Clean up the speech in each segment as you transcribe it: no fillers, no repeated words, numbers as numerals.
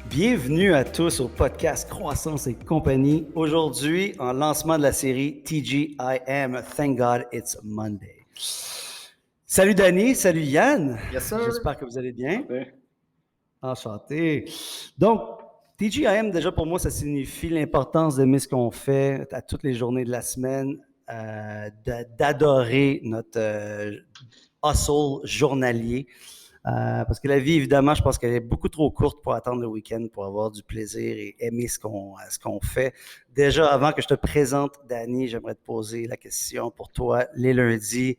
Bienvenue à tous au podcast Croissance et compagnie. Aujourd'hui, en lancement de la série TGIM, Thank God It's Monday. Salut Danny, salut Yann. Yes, sir. J'espère que vous allez bien. Ouais. Enchanté. Donc, TGIM, déjà pour moi, ça signifie l'importance d'aimer ce qu'on fait à toutes les journées de la semaine, d'adorer notre hustle journalier. Parce que la vie, évidemment, je pense qu'elle est beaucoup trop courte pour attendre le week-end, pour avoir du plaisir et aimer ce qu'on fait. Déjà, avant que je te présente, Danny, j'aimerais te poser la question pour toi. Les lundis,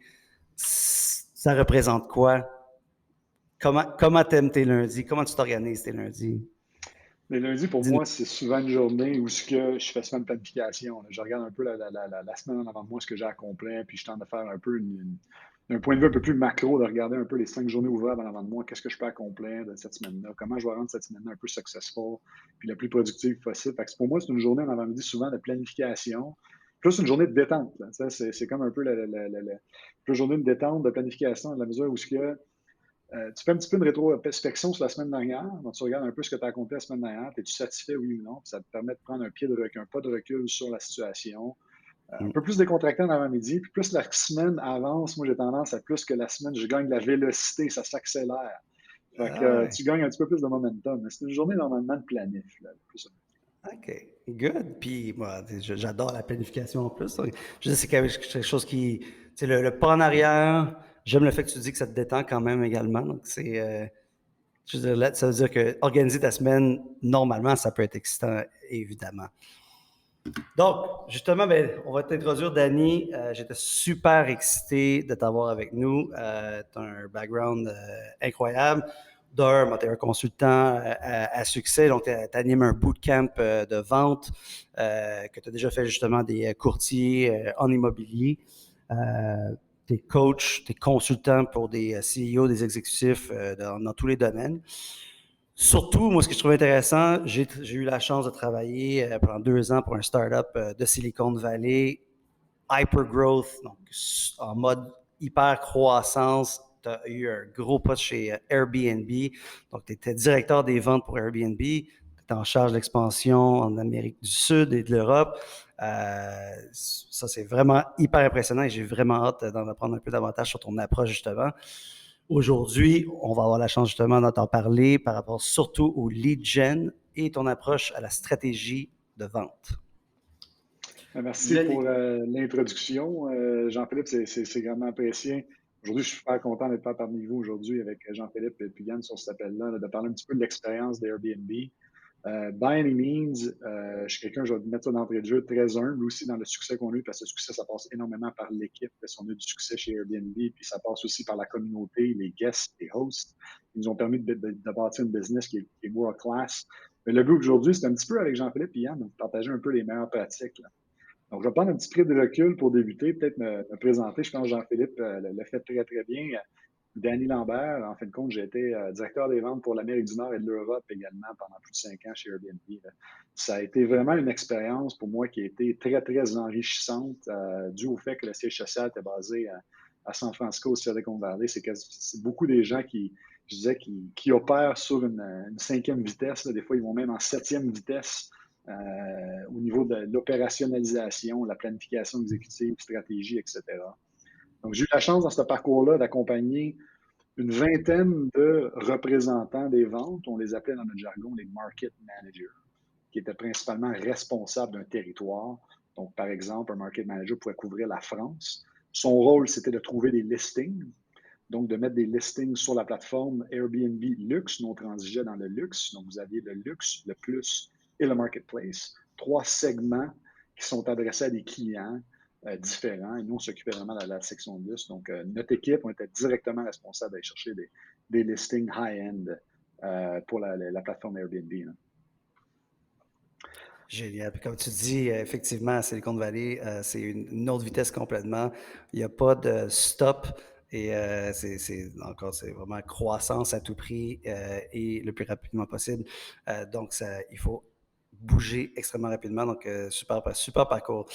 ça représente quoi? Comment t'aimes tes lundis? Comment tu t'organises tes lundis? Les lundis, pour Dis-nous. moi, c'est souvent une journée où je fais souvent une planification. Je regarde un peu la semaine en avant de moi, ce que j'ai accompli, puis je tente de faire un peu d'un point de vue un peu plus macro, de regarder un peu les 5 journées ouvrables en avant de moi, qu'est-ce que je peux accomplir de cette semaine-là, comment je vais rendre cette semaine-là un peu successful, puis la plus productive possible. Fait que pour moi, c'est une journée en avant-midi souvent de planification, plus une journée de détente. C'est comme un peu la journée de détente, de planification, de la mesure où tu fais un petit peu une rétrospection sur la semaine dernière. Donc, tu regardes un peu ce que tu as accompli la semaine dernière. Es-tu satisfait, oui ou non? Puis ça te permet de prendre un pas de recul sur la situation. Un peu plus décontracté en avant-midi. Puis plus la semaine avance, moi, j'ai tendance à plus que la semaine, je gagne de la vélocité, ça s'accélère. Fait que Ah ouais. tu gagnes un petit peu plus de momentum. Mais c'est une journée normalement de planif. Là, plus. OK, good. Puis moi, j'adore la planification en plus. Je sais, c'est quelque chose qui, tu sais, le pas en arrière. J'aime le fait que tu dis que ça te détend quand même également. Donc je veux dire, ça veut dire que organiser ta semaine normalement, ça peut être excitant, évidemment. Donc, justement, ben, on va t'introduire, Danny. J'étais super excité de t'avoir avec nous. Tu as un background incroyable. D'un, tu es un consultant à succès, donc tu animes un bootcamp de vente, que tu as déjà fait justement des courtiers en immobilier. Tu es coach, tu es consultant pour des CEO, des exécutifs dans tous les domaines. Surtout, moi, ce que je trouve intéressant, j'ai eu la chance de travailler pendant 2 ans pour un startup de Silicon Valley, hyper growth, donc en mode hyper croissance. Tu as eu un gros poste chez Airbnb, donc tu étais directeur des ventes pour Airbnb, tu étais en charge de l'expansion en Amérique du Sud et de l'Europe. Ça, c'est vraiment hyper impressionnant et j'ai vraiment hâte d'en apprendre un peu davantage sur ton approche, justement. Aujourd'hui, on va avoir la chance justement d'en parler par rapport surtout au lead gen et ton approche à la stratégie de vente. Merci pour l'introduction. Jean-Philippe, c'est grandement apprécié. Aujourd'hui, je suis super content d'être parmi vous aujourd'hui avec Jean-Philippe et puis Yann sur cet appel-là, de parler un petit peu de l'expérience d'Airbnb. By any means, je suis quelqu'un, je vais mettre ça d'entrée de jeu, très humble aussi dans le succès qu'on a eu, parce que le succès, ça passe énormément par l'équipe, parce qu'on a eu du succès chez Airbnb, puis ça passe aussi par la communauté, les guests, les hosts. Ils nous ont permis de bâtir une business qui est world class. Mais le but aujourd'hui, c'est un petit peu avec Jean-Philippe et Yann, de partager un peu les meilleures pratiques, là. Donc, je vais prendre un petit peu de recul pour débuter, peut-être me présenter. Je pense que Jean-Philippe le fait très, très bien. Danny Lambert, en fin de compte, j'ai été directeur des ventes pour l'Amérique du Nord et de l'Europe également pendant plus de 5 ans chez Airbnb. Ça a été vraiment une expérience pour moi qui a été très, très enrichissante, dû au fait que le siège social était basé à San Francisco, au Silicon Valley. C'est beaucoup des gens je disais, qui opèrent sur une 5e vitesse. Là. Des fois, ils vont même en 7e vitesse. Au niveau de l'opérationnalisation, la planification exécutive, stratégie, etc. Donc, j'ai eu la chance dans ce parcours-là d'accompagner une vingtaine de représentants des ventes. On les appelait dans notre jargon les market managers, qui étaient principalement responsables d'un territoire. Donc, par exemple, un market manager pouvait couvrir la France. Son rôle, c'était de trouver des listings, donc de mettre des listings sur la plateforme Airbnb Luxe. Nous, on transigeait dans le luxe. Donc, vous aviez le luxe, le plus et le marketplace. 3 segments qui sont adressés à des clients différents. Et nous, on s'occupait vraiment de la section de luxe. Donc, notre équipe, on était directement responsable d'aller chercher des listings high-end pour la plateforme Airbnb. Là. Génial. Puis comme tu dis, effectivement, Silicon Valley, c'est une autre vitesse complètement. Il n'y a pas de stop et c'est vraiment croissance à tout prix et le plus rapidement possible. Donc, il faut bouger extrêmement rapidement. Donc, super parcours.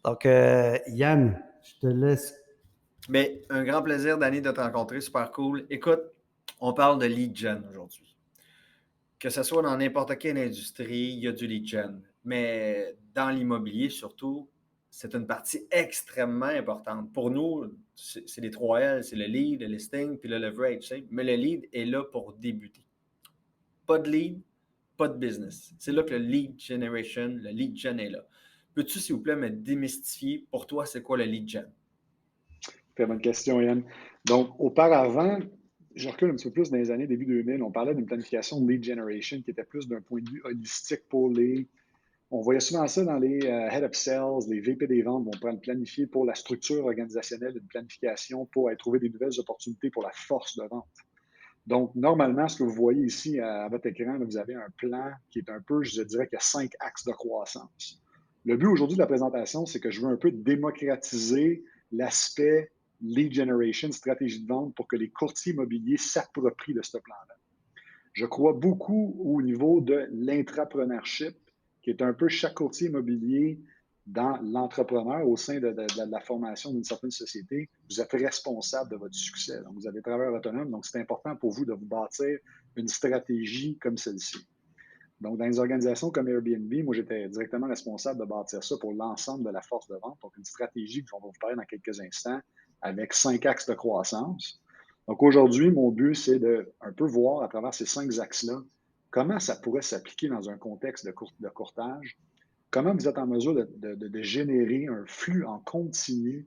Donc, Yann, je te laisse. Mais un grand plaisir, Danny, de te rencontrer. Super cool. Écoute, on parle de lead gen aujourd'hui. que ce soit dans n'importe quelle industrie, il y a du lead gen. Mais dans l'immobilier, surtout, c'est une partie extrêmement importante. Pour nous, c'est les 3 L, c'est le lead, le listing, puis le leverage. Tu sais. Mais le lead est là pour débuter. Pas de lead, pas de business. C'est là que le lead generation, le lead gen est là. Peux-tu, s'il vous plaît, me démystifier, pour toi, c'est quoi le lead gen? Très bonne question, Yann. Donc, auparavant, je recule un petit peu plus dans les années début 2000, on parlait d'une planification de lead generation qui était plus d'un point de vue holistique pour les. On voyait souvent ça dans les head of sales, les VP des ventes vont planifier pour la structure organisationnelle, une planification pour aller trouver des nouvelles opportunités pour la force de vente. Donc, normalement, ce que vous voyez ici à votre écran, là, vous avez un plan qui est un peu, je dirais qu'il y a 5 axes de croissance. Le but aujourd'hui de la présentation, c'est que je veux un peu démocratiser l'aspect lead generation, stratégie de vente, pour que les courtiers immobiliers s'approprient de ce plan-là. Je crois beaucoup au niveau de l'intrapreneurship, qui est un peu chaque courtier immobilier dans l'entrepreneur au sein de la formation d'une certaine société. Vous êtes responsable de votre succès. Donc, vous avez travailleur autonome. Donc, c'est important pour vous de vous bâtir une stratégie comme celle-ci. Donc, dans les organisations comme Airbnb, moi, j'étais directement responsable de bâtir ça pour l'ensemble de la force de vente. Donc, une stratégie dont on va vous parler dans quelques instants avec 5 axes de croissance. Donc, aujourd'hui, mon but, c'est de un peu voir à travers ces 5 axes-là comment ça pourrait s'appliquer dans un contexte de courtage, comment vous êtes en mesure de générer un flux en continu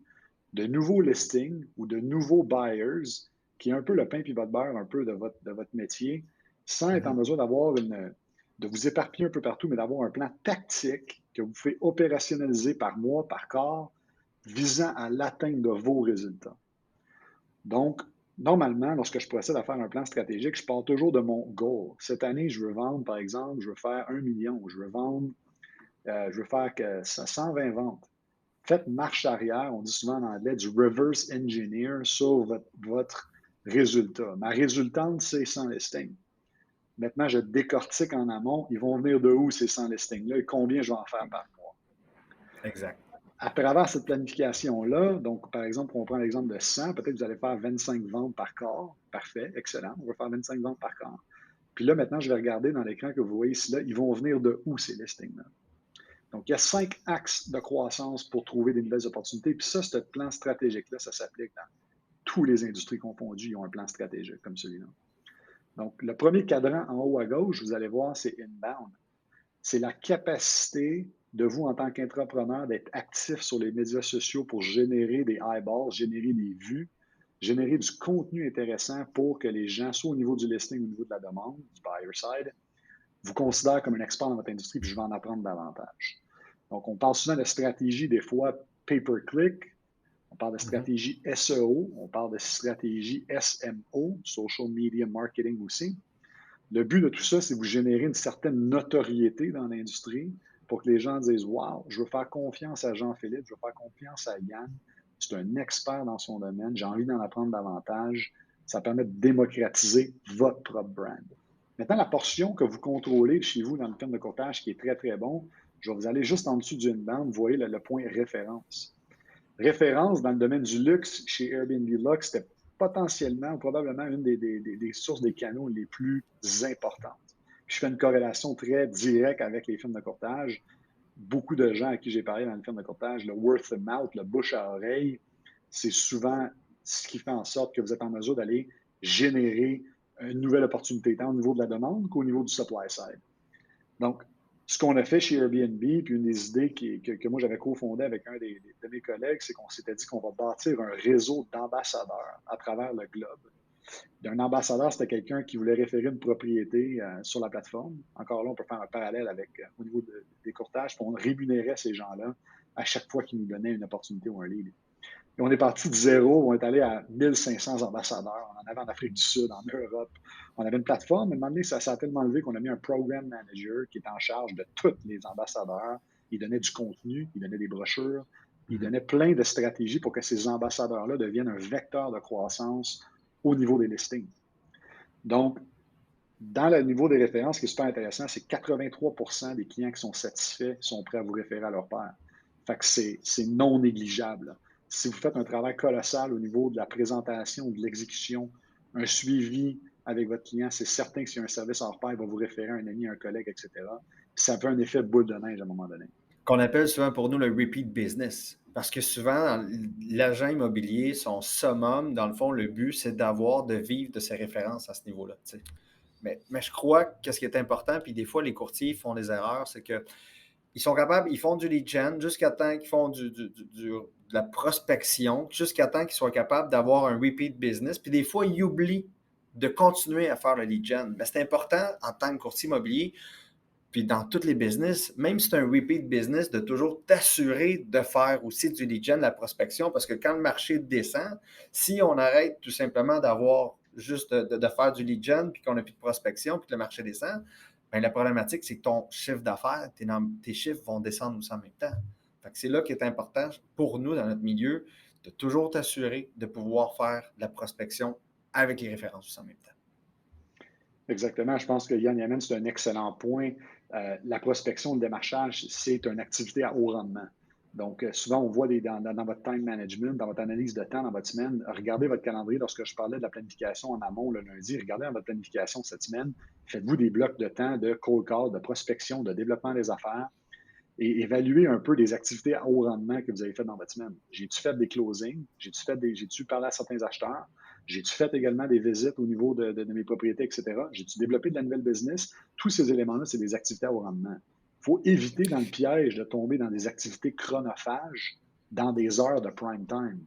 de nouveaux listings ou de nouveaux buyers, qui est un peu le pain puis votre beurre un peu de votre métier, sans être en mesure de vous éparpiller un peu partout, mais d'avoir un plan tactique que vous pouvez opérationnaliser par mois, par quart, visant à l'atteinte de vos résultats. Donc, normalement, lorsque je procède à faire un plan stratégique, je pars toujours de mon goal. Cette année, je veux vendre, par exemple, je veux faire 1 million, je veux faire 120 ventes. Faites marche arrière, on dit souvent en anglais, du reverse engineer sur votre résultat. Ma résultante, c'est 100 listings. Maintenant, je décortique en amont, ils vont venir de où ces 100 listings-là et combien je vais en faire par mois. Exact. À travers cette planification-là, donc par exemple, on prend l'exemple de 100, peut-être que vous allez faire 25 ventes par quart. Parfait, excellent, on va faire 25 ventes par quart. Puis là, maintenant, je vais regarder dans l'écran que vous voyez ici, là, ils vont venir de où ces listings-là? Donc, il y a 5 axes de croissance pour trouver des nouvelles opportunités. Puis ça, ce plan stratégique-là, ça s'applique dans toutes les industries confondues. Ils ont un plan stratégique comme celui-là. Donc, le premier cadran en haut à gauche, vous allez voir, c'est inbound. C'est la capacité de vous, en tant qu'entrepreneur, d'être actif sur les médias sociaux pour générer des eyeballs, générer des vues, générer du contenu intéressant pour que les gens, soit au niveau du listing ou au niveau de la demande, du buyer side, vous considèrent comme un expert dans votre industrie, puis je vais en apprendre davantage. Donc, on parle souvent de stratégie, des fois pay-per-click, on parle de stratégie SEO, on parle de stratégie SMO, Social Media Marketing aussi. Le but de tout ça, c'est de vous générer une certaine notoriété dans l'industrie pour que les gens disent « Wow, je veux faire confiance à Jean-Philippe, je veux faire confiance à Yann, c'est un expert dans son domaine, j'ai envie d'en apprendre davantage. » Ça permet de démocratiser votre propre brand. Maintenant, la portion que vous contrôlez chez vous dans le firme de courtage qui est très, très bon, je vais vous aller juste en dessous d'une bande, vous voyez le point référence. Référence dans le domaine du luxe chez Airbnb Luxe, c'était potentiellement ou probablement une des sources des canaux les plus importantes. Puis je fais une corrélation très directe avec les firmes de courtage. Beaucoup de gens à qui j'ai parlé dans les firmes de courtage, le word of mouth, le bouche à oreille, c'est souvent ce qui fait en sorte que vous êtes en mesure d'aller générer une nouvelle opportunité, tant au niveau de la demande qu'au niveau du supply side. Donc, ce qu'on a fait chez Airbnb, puis une des idées que moi j'avais cofondé avec un de mes collègues, c'est qu'on s'était dit qu'on va bâtir un réseau d'ambassadeurs à travers le globe. Un ambassadeur, c'était quelqu'un qui voulait référer une propriété sur la plateforme. Encore là, on peut faire un parallèle avec au niveau des courtages, puis on rémunérait ces gens-là à chaque fois qu'ils nous donnaient une opportunité ou un lead. Et on est parti de zéro, on est allé à 1500 ambassadeurs. On en avait en Afrique du Sud, en Europe. On avait une plateforme, mais à un moment donné, ça a tellement levé qu'on a mis un program manager qui est en charge de tous les ambassadeurs. Il donnait du contenu, il donnait des brochures, il donnait plein de stratégies pour que ces ambassadeurs-là deviennent un vecteur de croissance au niveau des listings. Donc, dans le niveau des références, ce qui est super intéressant, c'est que 83% des clients qui sont satisfaits sont prêts à vous référer à leur pairs. Fait que c'est non négligeable. Si vous faites un travail colossal au niveau de la présentation, de l'exécution, un suivi avec votre client, c'est certain que s'il y a un service hors pair, il va vous référer à un ami, un collègue, etc. Puis ça fait un effet boule de neige à un moment donné. Qu'on appelle souvent pour nous le repeat business. Parce que souvent, l'agent immobilier, son summum, dans le fond, le but, c'est de vivre de ses références à ce niveau-là. Mais je crois que ce qui est important, puis des fois, les courtiers font des erreurs, c'est que ils sont capables, ils font du lead gen jusqu'à temps qu'ils font de la prospection, jusqu'à temps qu'ils soient capables d'avoir un repeat business. Puis des fois, ils oublient de continuer à faire le lead gen. Mais c'est important en tant que courtier immobilier, puis dans tous les business, même si c'est un repeat business, de toujours t'assurer de faire aussi du lead gen, de la prospection, parce que quand le marché descend, si on arrête tout simplement d'avoir juste de faire du lead gen, puis qu'on n'a plus de prospection, puis que le marché descend, bien, la problématique, c'est que ton chiffre d'affaires, tes chiffres vont descendre aussi en même temps. Fait que c'est là qui est important pour nous, dans notre milieu, de toujours t'assurer de pouvoir faire de la prospection avec les références aussi en même temps. Exactement. Je pense que Yann y amène, c'est un excellent point. La prospection, le démarchage, c'est une activité à haut rendement. Donc, souvent, on voit dans votre time management, dans votre analyse de temps, dans votre semaine, regardez votre calendrier. Lorsque je parlais de la planification en amont le lundi, regardez dans votre planification cette semaine. Faites-vous des blocs de temps de cold call, de prospection, de développement des affaires et évaluez un peu les activités à haut rendement que vous avez faites dans votre semaine. J'ai-tu fait des closings? J'ai-tu parlé à certains acheteurs? J'ai-tu fait également des visites au niveau de mes propriétés, etc.? J'ai-tu développé de la nouvelle business? Tous ces éléments-là, c'est des activités à haut rendement. Il faut éviter dans le piège de tomber dans des activités chronophages dans des heures de prime time.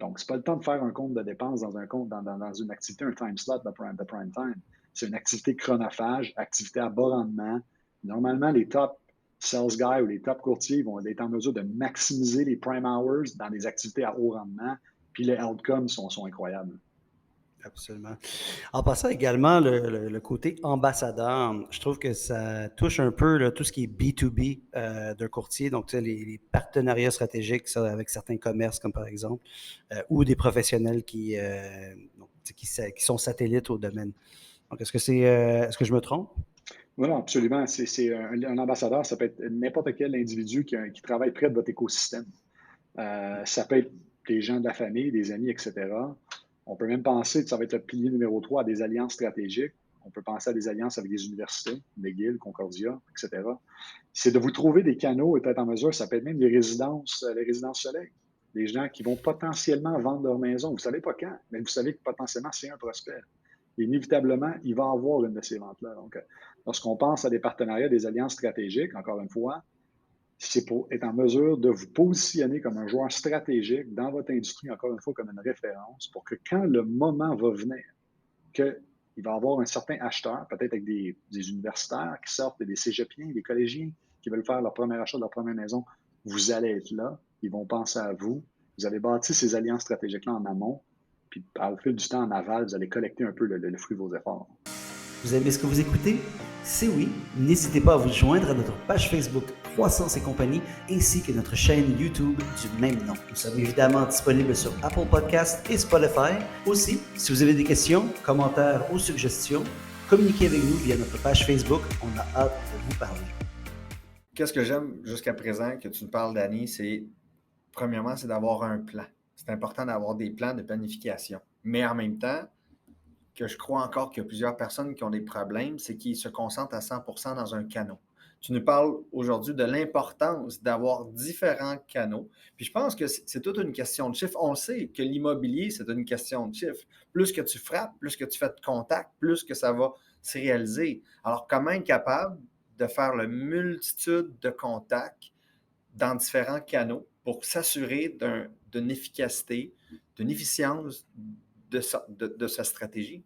Donc, ce n'est pas le temps de faire un compte de dépenses dans un compte, dans une activité, un time slot de prime time. C'est une activité chronophage, activité à bas rendement. Normalement, les top sales guys ou les top courtiers vont être en mesure de maximiser les prime hours dans des activités à haut rendement, puis les outcomes sont incroyables. Absolument. En passant également, le côté ambassadeur, je trouve que ça touche un peu là, tout ce qui est B2B d'un courtier, donc tu sais, les partenariats stratégiques ça, avec certains commerces, comme par exemple, ou des professionnels qui sont satellites au domaine. Donc, est-ce que je me trompe? Oui, non, absolument. C'est un ambassadeur, ça peut être n'importe quel individu qui travaille près de votre écosystème. Ça peut être des gens de la famille, des amis, etc. On peut même penser que ça va être le pilier numéro 3 à des alliances stratégiques. On peut penser à des alliances avec des universités, McGill, Concordia, etc. C'est de vous trouver des canaux et être en mesure, ça peut être même les résidences soleil, des gens qui vont potentiellement vendre leur maison. Vous ne savez pas quand, mais vous savez que potentiellement, c'est un prospect. Inévitablement, il va avoir une de ces ventes-là. Donc, lorsqu'on pense à des partenariats, des alliances stratégiques, encore une fois, c'est pour être en mesure de vous positionner comme un joueur stratégique dans votre industrie, encore une fois, comme une référence, pour que quand le moment va venir, qu'il va y avoir un certain acheteur, peut-être avec des universitaires qui sortent, des cégepiens, des collégiens qui veulent faire leur premier achat de leur première maison, vous allez être là, ils vont penser à vous. Vous avez bâti ces alliances stratégiques-là en amont, puis au fil du temps en aval, vous allez collecter un peu le fruit de vos efforts. Vous aimez ce que vous écoutez? Si oui, n'hésitez pas à vous joindre à notre page Facebook Croissance et compagnie ainsi que notre chaîne YouTube du même nom. Nous sommes évidemment disponibles sur Apple Podcasts et Spotify. Aussi, si vous avez des questions, commentaires ou suggestions, communiquez avec nous via notre page Facebook. On a hâte de vous parler. Qu'est-ce que j'aime jusqu'à présent que tu nous parles, Danny, c'est premièrement, c'est d'avoir un plan. C'est important d'avoir des plans de planification. Mais en même temps, que je crois encore qu'il y a plusieurs personnes qui ont des problèmes, c'est qu'ils se concentrent à 100% dans un canal. Tu nous parles aujourd'hui de l'importance d'avoir différents canaux. Puis je pense que c'est toute une question de chiffres. On sait que l'immobilier, c'est une question de chiffres. Plus que tu frappes, plus que tu fais de contacts, plus que ça va se réaliser. Alors, comment être capable de faire la multitude de contacts dans différents canaux pour s'assurer d'une efficacité, d'une efficience de sa stratégie?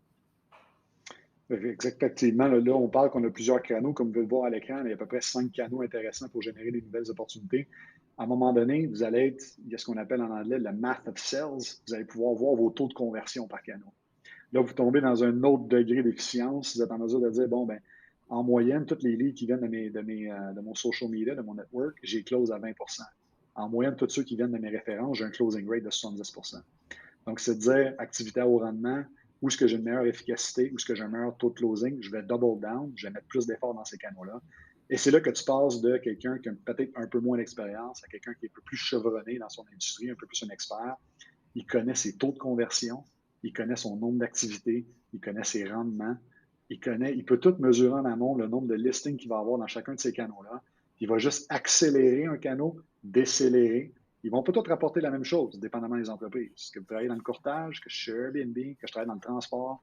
Effectivement, là, on parle qu'on a plusieurs canaux. Comme vous pouvez le voir à l'écran, il y a à peu près 5 canaux intéressants pour générer des nouvelles opportunités. À un moment donné, il y a ce qu'on appelle en anglais le math of sales. Vous allez pouvoir voir vos taux de conversion par canal. Là, vous tombez dans un autre degré d'efficience. Vous êtes en mesure de dire, bon, ben, en moyenne, toutes les leads qui viennent de mon social media, de mon network, j'ai close à 20 En moyenne, tous ceux qui viennent de mes références, j'ai un closing rate de 70 Donc, c'est de dire activité à haut rendement, où est-ce que j'ai une meilleure efficacité, où est-ce que j'ai un meilleur taux de closing, je vais double down, je vais mettre plus d'efforts dans ces canaux-là. Et c'est là que tu passes de quelqu'un qui a peut-être un peu moins d'expérience à quelqu'un qui est un peu plus chevronné dans son industrie, un peu plus un expert. Il connaît ses taux de conversion, il connaît son nombre d'activités, il connaît ses rendements, il peut tout mesurer en amont le nombre de listings qu'il va avoir dans chacun de ces canaux-là. Il va juste accélérer un canal, décélérer. Ils vont pas tous rapporter la même chose, dépendamment des entreprises. Que vous travaillez dans le courtage, que je suis chez Airbnb, que je travaille dans le transport,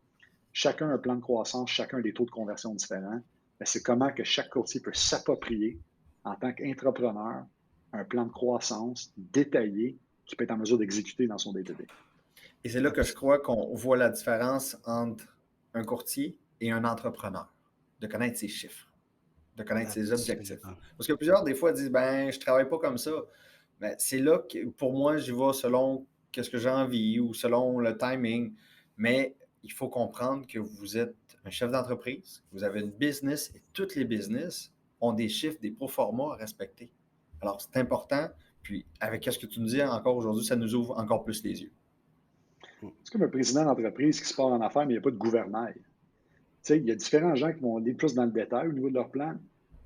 chacun a un plan de croissance, chacun a des taux de conversion différents. Mais c'est comment que chaque courtier peut s'approprier en tant qu'entrepreneur un plan de croissance détaillé qui peut être en mesure d'exécuter dans son day-to-day. Et c'est là que je crois qu'on voit la différence entre un courtier et un entrepreneur, de connaître ses chiffres, de connaître ses objectifs. Parce que plusieurs, des fois, disent, ben, je ne travaille pas comme ça. Ben, c'est là que, pour moi, j'y vais selon ce que j'ai envie ou selon le timing. Mais il faut comprendre que vous êtes un chef d'entreprise, vous avez une business et toutes les business ont des chiffres, des proformas à respecter. Alors, c'est important. Puis, avec ce que tu nous dis encore aujourd'hui, ça nous ouvre encore plus les yeux. C'est comme un président d'entreprise qui se part en affaires, mais il n'y a pas de gouvernail. Tu sais, il y a différents gens qui vont aller plus dans le détail au niveau de leur plan,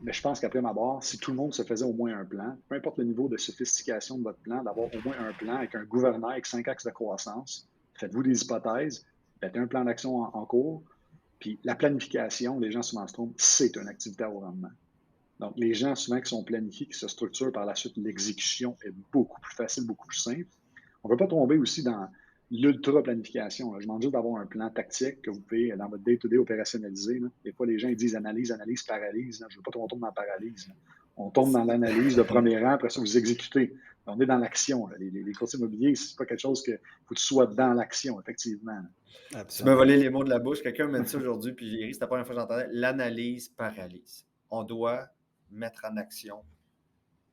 mais je pense qu'après ma barre, si tout le monde se faisait au moins un plan, peu importe le niveau de sophistication de votre plan, d'avoir au moins un plan avec un gouvernail avec 5 axes de croissance, faites-vous des hypothèses, faites un plan d'action en cours, puis la planification, les gens souvent se trompent, c'est une activité à haut rendement. Donc, les gens souvent qui sont planifiés, qui se structurent par la suite, l'exécution est beaucoup plus facile, beaucoup plus simple. On ne veut pas tomber aussi dans l'ultra-planification. Je demande juste d'avoir un plan tactique que vous pouvez, dans votre day-to-day, opérationnaliser. Là. Des fois, les gens ils disent analyse, analyse, paralyse. Là. Je ne veux pas qu'on tombe dans la paralyse. Là. On tombe dans l'analyse de premier rang, après ça, vous exécutez. On est dans l'action. Les courtiers immobiliers, ce n'est pas quelque chose que faut que tu sois dans l'action, effectivement. Tu m'as volé les mots de la bouche. Quelqu'un m'a dit ça aujourd'hui, puis j'ai ri, c'était la première fois que j'entendais. L'analyse paralyse. On doit mettre en action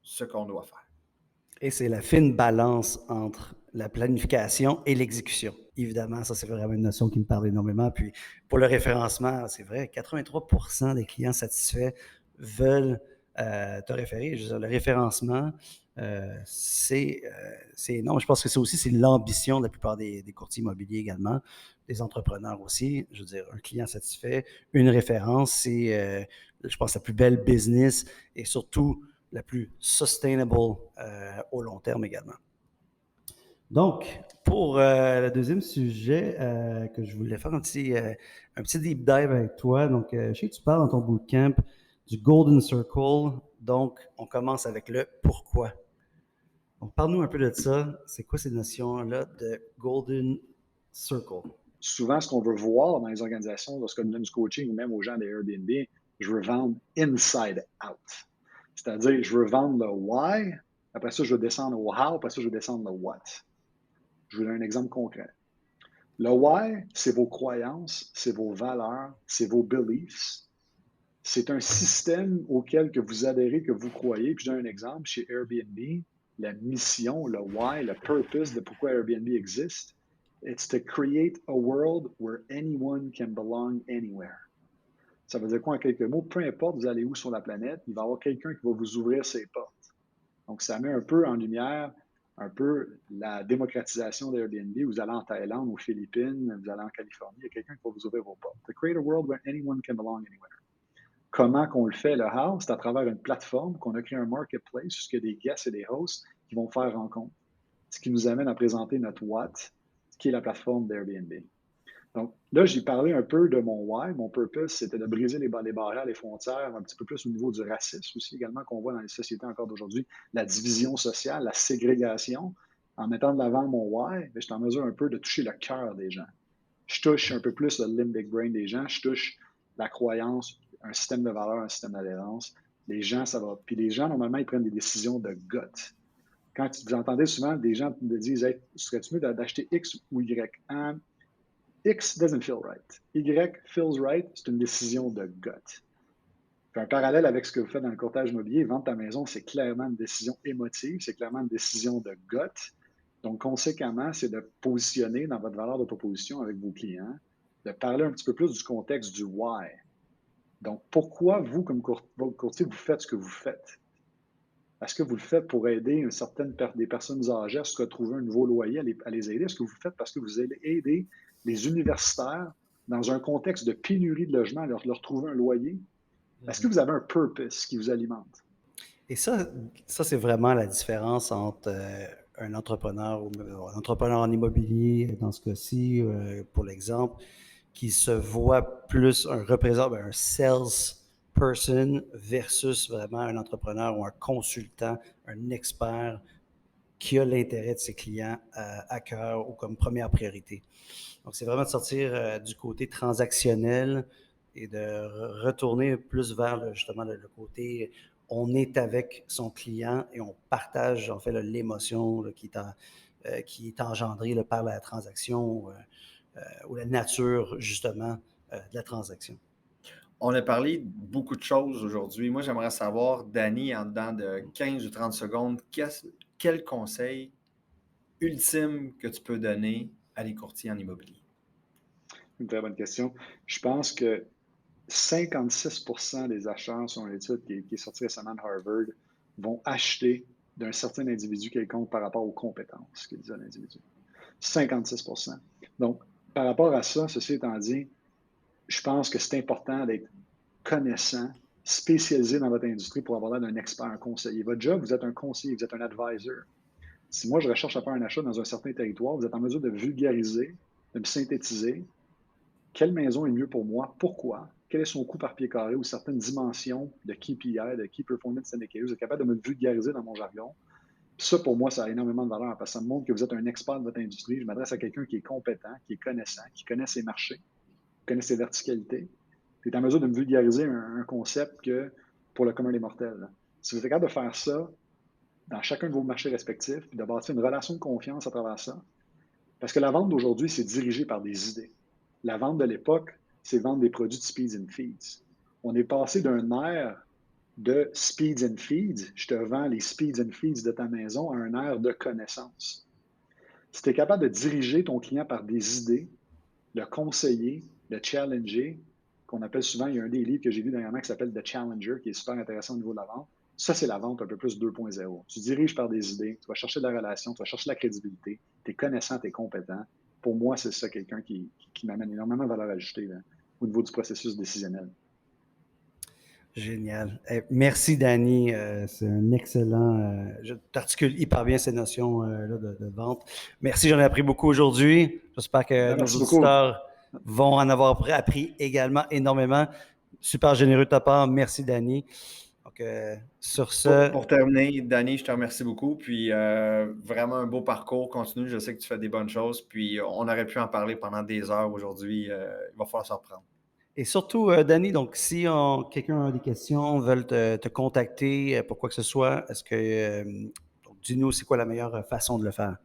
ce qu'on doit faire. Et c'est la fine balance entre la planification et l'exécution. Évidemment, ça, c'est vraiment une notion qui me parle énormément. Puis, pour le référencement, c'est vrai, 83% des clients satisfaits veulent te référer. Je veux dire, le référencement, c'est énorme. Je pense que c'est l'ambition de la plupart des courtiers immobiliers également, des entrepreneurs aussi. Je veux dire, un client satisfait, une référence, c'est, je pense, la plus belle business et surtout la plus sustainable au long terme également. Donc, pour le deuxième sujet que je voulais faire un petit deep dive avec toi. Donc, je sais que tu parles dans ton bootcamp du Golden Circle. Donc, on commence avec le pourquoi. Donc, parle-nous un peu de ça. C'est quoi ces notions-là de Golden Circle? Souvent, ce qu'on veut voir dans les organisations, lorsqu'on donne du coaching ou même aux gens des Airbnb, je veux vendre inside out. C'est-à-dire, je veux vendre le why, après ça, je veux descendre au how, après ça, je veux descendre le what. Je vous donne un exemple concret. Le why, c'est vos croyances, c'est vos valeurs, c'est vos beliefs. C'est un système auquel que vous adhérez, que vous croyez. Puis je donne un exemple, chez Airbnb, la mission, le why, le purpose de pourquoi Airbnb existe, it's to create a world where anyone can belong anywhere. Ça veut dire quoi en quelques mots? Peu importe vous allez où sur la planète, il va y avoir quelqu'un qui va vous ouvrir ses portes. Donc, ça met un peu en lumière un peu la démocratisation d'Airbnb. Vous allez en Thaïlande, aux Philippines, vous allez en Californie, il y a quelqu'un qui va vous ouvrir vos portes. To create a world where anyone can belong anywhere. Comment qu'on le fait, le how? C'est à travers une plateforme qu'on a créé un marketplace, puisqu'il y a des guests et des hosts qui vont faire rencontre. Ce qui nous amène à présenter notre what, qui est la plateforme d'Airbnb. Donc là, j'ai parlé un peu de mon why. Mon purpose, c'était de briser les barrières, les frontières, un petit peu plus au niveau du racisme aussi également qu'on voit dans les sociétés encore d'aujourd'hui, la division sociale, la ségrégation. En mettant de l'avant mon why, je suis en mesure un peu de toucher le cœur des gens. Je touche un peu plus le limbic brain des gens, je touche la croyance, un système de valeurs, un système d'adhérence. Les gens, ça va. Puis les gens, normalement, ils prennent des décisions de gut. Quand vous entendez souvent des gens me disent hey, serais-tu mieux d'acheter X ou Y? X doesn't feel right. Y feels right, c'est une décision de gut. Fait un parallèle avec ce que vous faites dans le courtage immobilier, vendre ta maison, c'est clairement une décision émotive, c'est clairement une décision de gut. Donc, conséquemment, c'est de positionner dans votre valeur de proposition avec vos clients, de parler un petit peu plus du contexte du why. Donc, pourquoi vous, comme courtier, vous faites ce que vous faites? Est-ce que vous le faites pour aider des personnes âgées à se retrouver un nouveau loyer, à les aider? Est-ce que vous le faites parce que vous allez aider les universitaires dans un contexte de pénurie de logement à leur trouver un loyer? Est-ce que vous avez un purpose qui vous alimente? Et ça c'est vraiment la différence entre un entrepreneur ou un entrepreneur en immobilier, dans ce cas-ci, pour l'exemple, qui se voit plus un sales person versus vraiment un entrepreneur ou un consultant, un expert qui a l'intérêt de ses clients à cœur ou comme première priorité. Donc, c'est vraiment de sortir du côté transactionnel et de retourner plus vers justement le côté on est avec son client et on partage en fait l'émotion qui est engendrée par la transaction ou la nature justement de la transaction. On a parlé de beaucoup de choses aujourd'hui. Moi, j'aimerais savoir, Danny, en dedans de 15 ou 30 secondes, quel conseil ultime que tu peux donner à les courtiers en immobilier? Une très bonne question. Je pense que 56% des acheteurs, selon l'étude qui est sortie récemment de Harvard, vont acheter d'un certain individu quelconque par rapport aux compétences qu'il dit à l'individu. 56%. Donc, par rapport à ça, ceci étant dit, je pense que c'est important d'être connaissant, spécialisé dans votre industrie pour avoir l'air d'un expert, un conseiller. Votre job, vous êtes un conseiller, vous êtes un advisor. Si moi, je recherche à faire un achat dans un certain territoire, vous êtes en mesure de vulgariser, de me synthétiser quelle maison est mieux pour moi, pourquoi, quel est son coût par pied carré ou certaines dimensions de KPI, de Key Performance Indicators, vous êtes capable de me le vulgariser dans mon jargon. Puis ça, pour moi, ça a énormément de valeur parce que ça me montre que vous êtes un expert de votre industrie. Je m'adresse à quelqu'un qui est compétent, qui est connaissant, qui connaît ses marchés, qui connaît ses verticalités, qui est en mesure de me vulgariser un concept que pour le commun des mortels. Là. Si vous êtes capable de faire ça dans chacun de vos marchés respectifs, puis de bâtir une relation de confiance à travers ça, parce que la vente d'aujourd'hui, c'est dirigé par des idées. La vente de l'époque, c'est vendre des produits de speeds and feeds. On est passé d'un air de speeds and feeds, je te vends les speeds and feeds de ta maison, à un air de connaissance. Si tu es capable de diriger ton client par des idées, le conseiller, le challenger, qu'on appelle souvent, il y a un des livres que j'ai vu dernièrement qui s'appelle The Challenger, qui est super intéressant au niveau de la vente. Ça, c'est la vente un peu plus 2.0. Tu diriges par des idées, tu vas chercher de la relation, tu vas chercher de la crédibilité, tu es connaissant, tu es compétent. Pour moi, c'est ça quelqu'un qui m'amène énormément de valeur ajoutée là, au niveau du processus décisionnel. Génial. Merci, Danny. C'est un excellent... tu articules hyper bien ces notions là, de vente. Merci, j'en ai appris beaucoup aujourd'hui. J'espère que nos auditeurs vont en avoir appris également énormément. Super généreux de ta part. Merci, Danny. Donc, sur ce... Pour terminer, Danny, je te remercie beaucoup. Puis, vraiment un beau parcours. Continue. Je sais que tu fais des bonnes choses. Puis, on aurait pu en parler pendant des heures aujourd'hui. Il va falloir s'en reprendre. Et surtout, Danny, donc si quelqu'un a des questions, veut te contacter pour quoi que ce soit, est-ce que, dis-nous, c'est quoi la meilleure façon de le faire?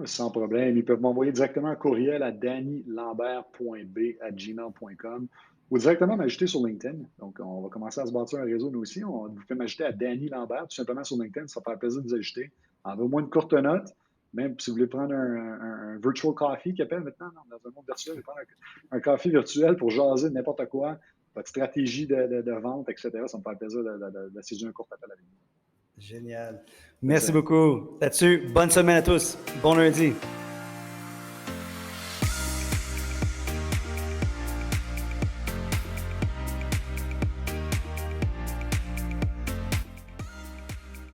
Sans problème. Ils peuvent m'envoyer directement un courriel à dannylambert.b@gmail.com ou directement m'ajouter sur LinkedIn. Donc, on va commencer à se bâtir un réseau, nous aussi. Vous pouvez m'ajouter à Danny Lambert, tout simplement sur LinkedIn. Ça va faire plaisir de vous ajouter. Envoyez-moi une courte note. Même si vous voulez prendre un virtual coffee, qui appelle maintenant, dans un monde virtuel, vous prendre un coffee virtuel pour jaser de n'importe quoi, votre stratégie de vente, etc. Ça me fait plaisir de séduire un court appel avec vous. Génial. Merci beaucoup. Là-dessus, bonne semaine à tous. Bon lundi.